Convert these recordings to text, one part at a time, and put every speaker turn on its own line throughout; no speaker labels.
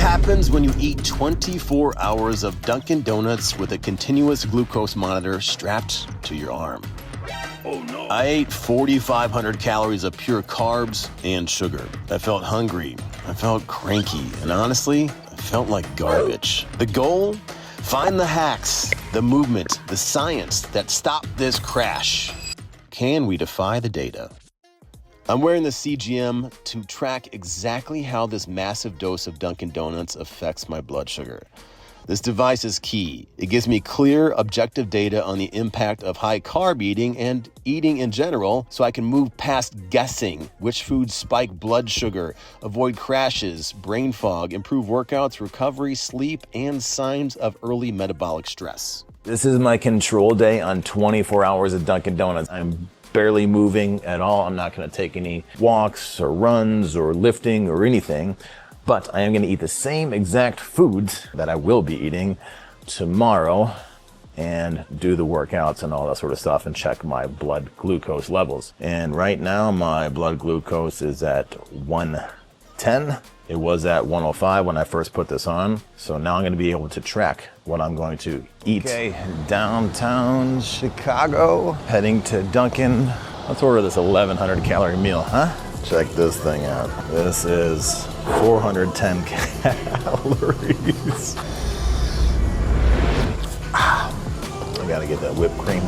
happens when you eat 24 hours of Dunkin Donuts with a continuous glucose monitor strapped to your arm. Oh no. I ate 4,500 calories of pure carbs and sugar. I felt hungry, I felt cranky, and honestly, I felt like garbage. The goal? Find the hacks, the movement, the science that stop this crash. Can we defy the data? I'm wearing the CGM to track exactly how this massive dose of Dunkin Donuts affects my blood sugar. This device is key. It gives me clear, objective data on the impact of high-carb eating and eating in general, so I can move past guessing which foods spike blood sugar, avoid crashes, brain fog, improve workouts, recovery, sleep, and signs of early metabolic stress.
This is my control day on 24 hours of Dunkin Donuts. I'm barely moving at all. I'm not going to take any walks or runs or lifting or anything, but I am going to eat the same exact foods that I will be eating tomorrow and do the workouts and all that sort of stuff and check my blood glucose levels. And right now my blood glucose is at 110. It was at 105 when I first put this on. So now I'm going to be able to track what I'm going to eat. Okay, downtown Chicago, heading to Dunkin'. Let's order this 1,100 calorie meal, huh? Check this thing out. This is 410 calories. I gotta get that whipped cream.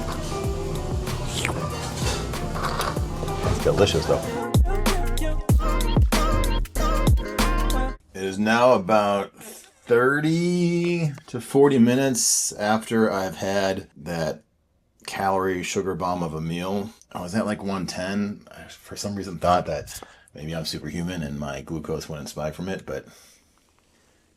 It's delicious though. It is now about 30 to 40 minutes after I've had that calorie sugar bomb of a meal. I was at like 110. I, for some reason, thought that maybe I'm superhuman and my glucose wouldn't spike from it, but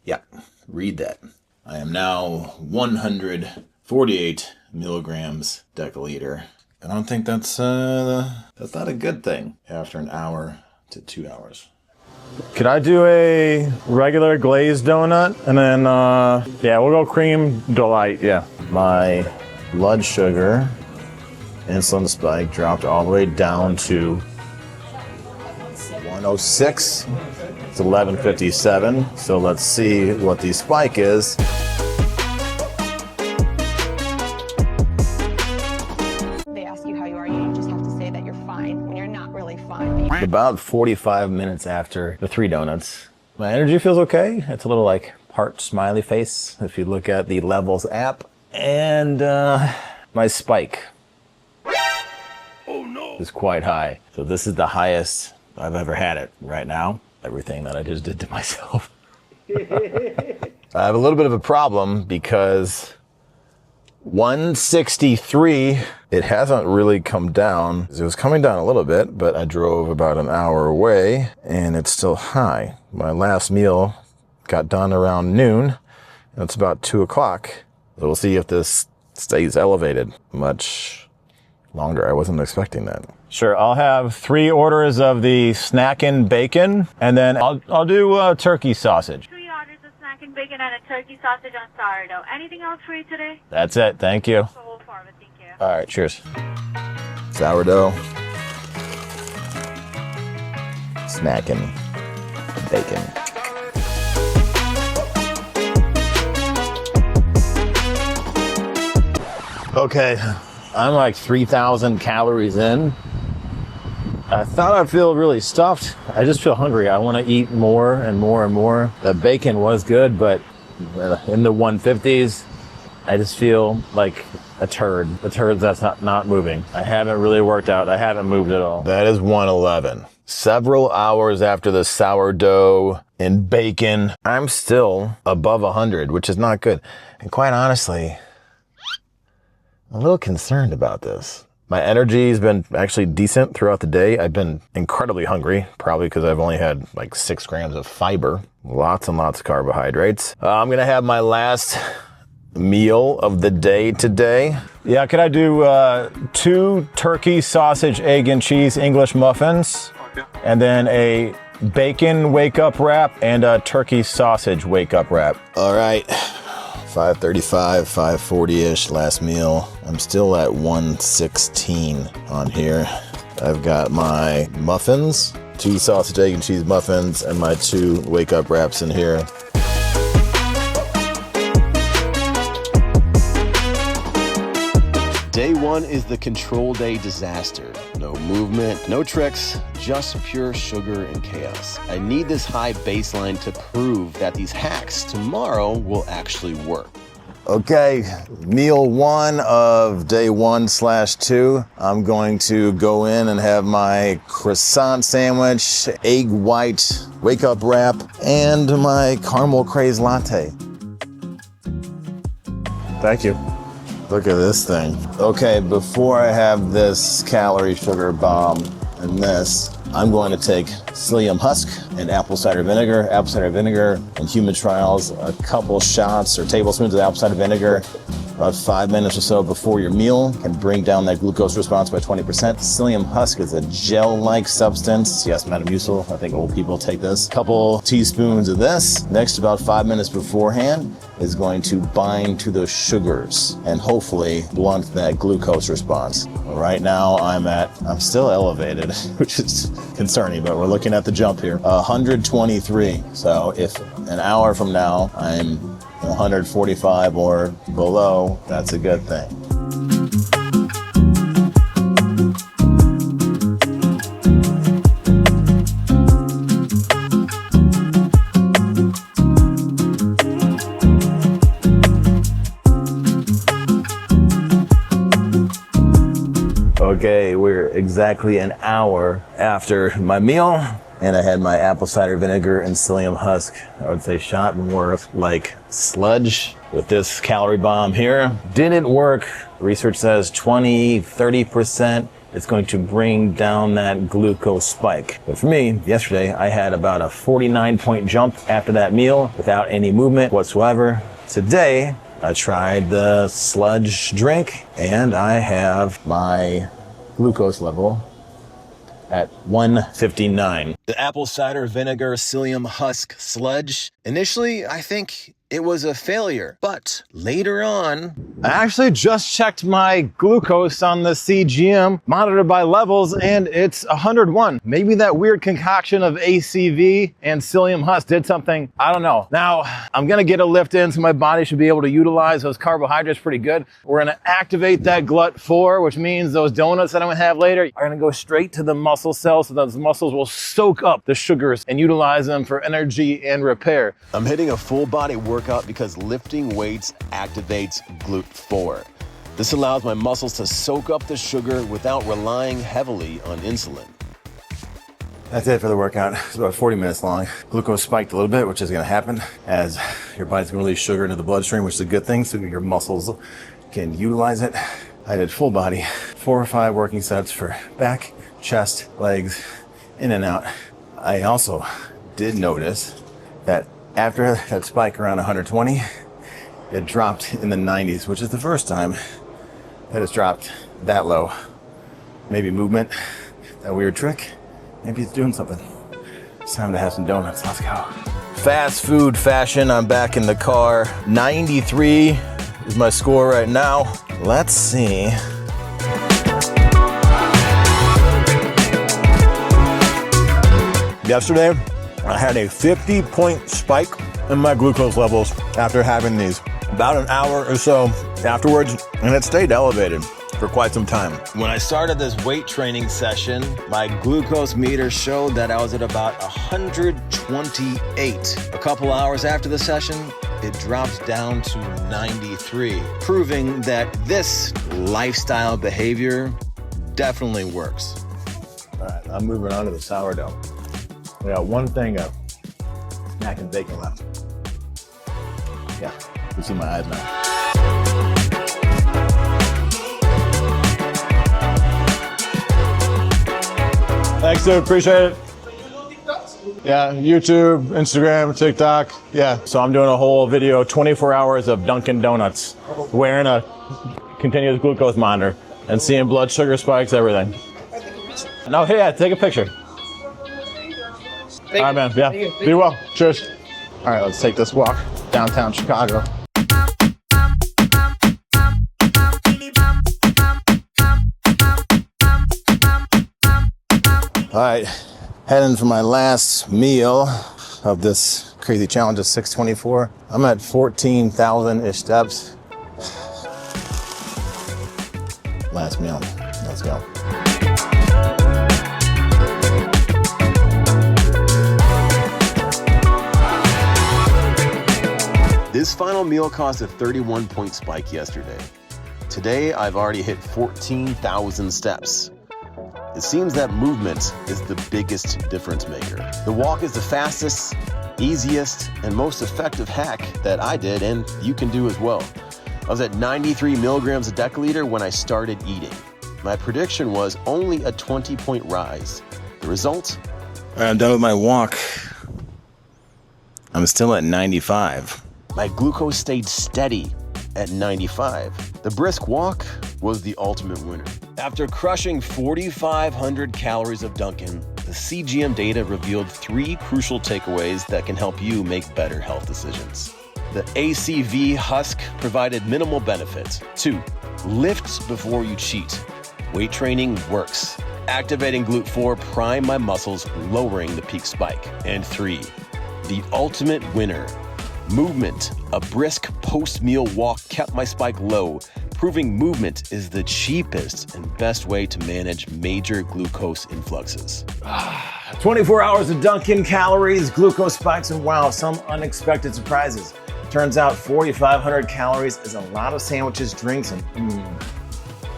yeah, read that. I am now 148 milligrams deciliter. I don't think that's not a good thing after an hour to 2 hours. Could I do a regular glazed donut? And then, yeah, we'll go cream delight, yeah. My blood sugar, insulin spike dropped all the way down to 106. It's 11:57. So let's see what the spike is.
They ask you how you are, you just have to say that you're fine when you're not really fine.
About 45 minutes after the 3 donuts, my energy feels okay. It's a little like heart smiley face if you look at the levels app. And my spike is quite high. So this is the highest I've ever had it right now. Everything that I just did to myself. I have a little bit of a problem because 163, it hasn't really come down. It was coming down a little bit, but I drove about an hour away and it's still high. My last meal got done around noon and it's about 2 o'clock. So we'll see if this stays elevated much longer. I wasn't expecting that. Sure, I'll have 3 orders of the snack and bacon, and then I'll do turkey sausage.
3 orders of snack and bacon and a turkey sausage on sourdough. Anything else for you today?
That's it, thank you.
Go forward, thank you.
All right, cheers. Sourdough, snack and bacon. Okay, I'm like 3,000 calories in. I thought I'd feel really stuffed. I just feel hungry. I want to eat more and more and more. The bacon was good, but in the 150s, I just feel like a turd. A turd that's not moving. I haven't really worked out. I haven't moved at all. That is 111. Several hours after the sourdough and bacon, I'm still above 100, which is not good. And quite honestly, I'm a little concerned about this. My energy has been actually decent throughout the day. I've been incredibly hungry, probably because I've only had like 6 grams of fiber, lots and lots of carbohydrates. I'm gonna have my last meal of the day today. Yeah, could I do 2 turkey, sausage, egg, and cheese English muffins? Okay. And then a bacon wake-up wrap and a turkey sausage wake-up wrap. All right. 5:35, 5:40-ish last meal. I'm still at 116 on here. I've got my muffins, 2 sausage, egg, and cheese muffins, and my 2 wake-up wraps in here.
Day one is the control day disaster. No movement, no tricks, just pure sugar and chaos. I need this high baseline to prove that these hacks tomorrow will actually work.
Okay, meal one of day 1/2. I'm going to go in and have my croissant sandwich, egg white, wake up wrap, and my caramel craze latte. Thank you. Look at this thing. Okay, before I have this calorie sugar bomb and this, I'm going to take psyllium husk and apple cider vinegar. Apple cider vinegar in human trials, a couple shots or tablespoons of apple cider vinegar about 5 minutes or so before your meal can bring down that glucose response by 20%. Psyllium husk is a gel-like substance. Yes, Metamucil, I think old people take this. A couple teaspoons of this. Next, about 5 minutes beforehand, is going to bind to those sugars and hopefully blunt that glucose response. Right now, I'm still elevated, which is concerning, but we're looking at the jump here. 123. So if an hour from now, I'm 145 or below, that's a good thing. Okay, we're exactly an hour after my meal, and I had my apple cider vinegar and psyllium husk. I would say shot more like sludge with this calorie bomb here. Didn't work. Research says 20-30%. It's going to bring down that glucose spike. But for me, yesterday, I had about a 49-point jump after that meal without any movement whatsoever. Today, I tried the sludge drink, and I have my glucose level at 159.
The apple cider vinegar psyllium husk sludge. Initially, I think it was a failure, but later on,
I actually just checked my glucose on the CGM, monitored by levels, and it's 101. Maybe that weird concoction of ACV and psyllium husk did something, I don't know. Now, I'm gonna get a lift in, so my body should be able to utilize those carbohydrates pretty good. We're gonna activate that GLUT4, which means those donuts that I'm gonna have later are gonna go straight to the muscle cells, so those muscles will soak up the sugars and utilize them for energy and repair.
I'm hitting a full body workout because lifting weights activates GLUT4. This allows my muscles to soak up the sugar without relying heavily on insulin.
That's it for the workout. It's about 40 minutes long. Glucose spiked a little bit, which is gonna happen as your body's gonna release sugar into the bloodstream, which is a good thing, so your muscles can utilize it. I did full body, 4 or 5 working sets for back, chest, legs, in and out. I also did notice that after that spike around 120, it dropped in the 90s, which is the first time that it's dropped that low. Maybe movement, that weird trick, maybe it's doing something. It's time to have some donuts, let's go. Fast food fashion, I'm back in the car. 93 is my score right now. Let's see. Yesterday, I had a 50-point spike in my glucose levels after having these. About an hour or so afterwards, and it stayed elevated for quite some time.
When I started this weight training session, my glucose meter showed that I was at about 128. A couple hours after the session, it dropped down to 93, proving that this lifestyle behavior definitely works.
All right, I'm moving on to the sourdough. We got one thing of snack and bacon left. Yeah, you see my eyes now. Thanks, dude. Appreciate it. Yeah, YouTube, Instagram, TikTok. Yeah. So I'm doing a whole video, 24 hours of Dunkin Donuts, wearing a continuous glucose monitor and seeing blood sugar spikes, everything. No, hey, yeah, take a picture. All right, man. Yeah. Be well. Cheers. All right, let's take this walk downtown Chicago. All right, heading for my last meal of this crazy challenge of 624. I'm at 14,000-ish steps. last meal. Let's go.
This final meal caused a 31-point spike yesterday. Today, I've already hit 14,000 steps. It seems that movement is the biggest difference maker. The walk is the fastest, easiest, and most effective hack that I did, and you can do as well. I was at 93 milligrams a deciliter when I started eating. My prediction was only a 20-point rise. The result?
I'm done with my walk. I'm still at 95.
My glucose stayed steady at 95. The brisk walk was the ultimate winner. After crushing 4,500 calories of Dunkin, the CGM data revealed 3 crucial takeaways that can help you make better health decisions. The ACV husk provided minimal benefits. 2, lift before you cheat. Weight training works. Activating GLUT4 primed my muscles, lowering the peak spike. And 3, the ultimate winner. Movement. A brisk post-meal walk kept my spike low, proving movement is the cheapest and best way to manage major glucose influxes.
24 hours of Dunkin' calories, glucose spikes, and wow, some unexpected surprises. Turns out 4,500 calories is a lot of sandwiches, drinks, and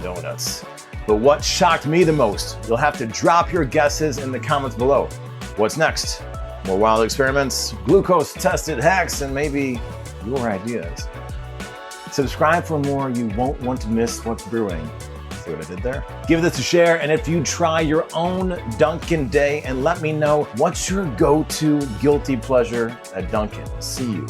donuts. But what shocked me the most? You'll have to drop your guesses in the comments below. What's next? More wild experiments, glucose-tested hacks, and maybe your ideas. Subscribe for more. You won't want to miss what's brewing. See what I did there? Give this a share, and if you try your own Dunkin' day, and let me know what's your go-to guilty pleasure at Dunkin'. See you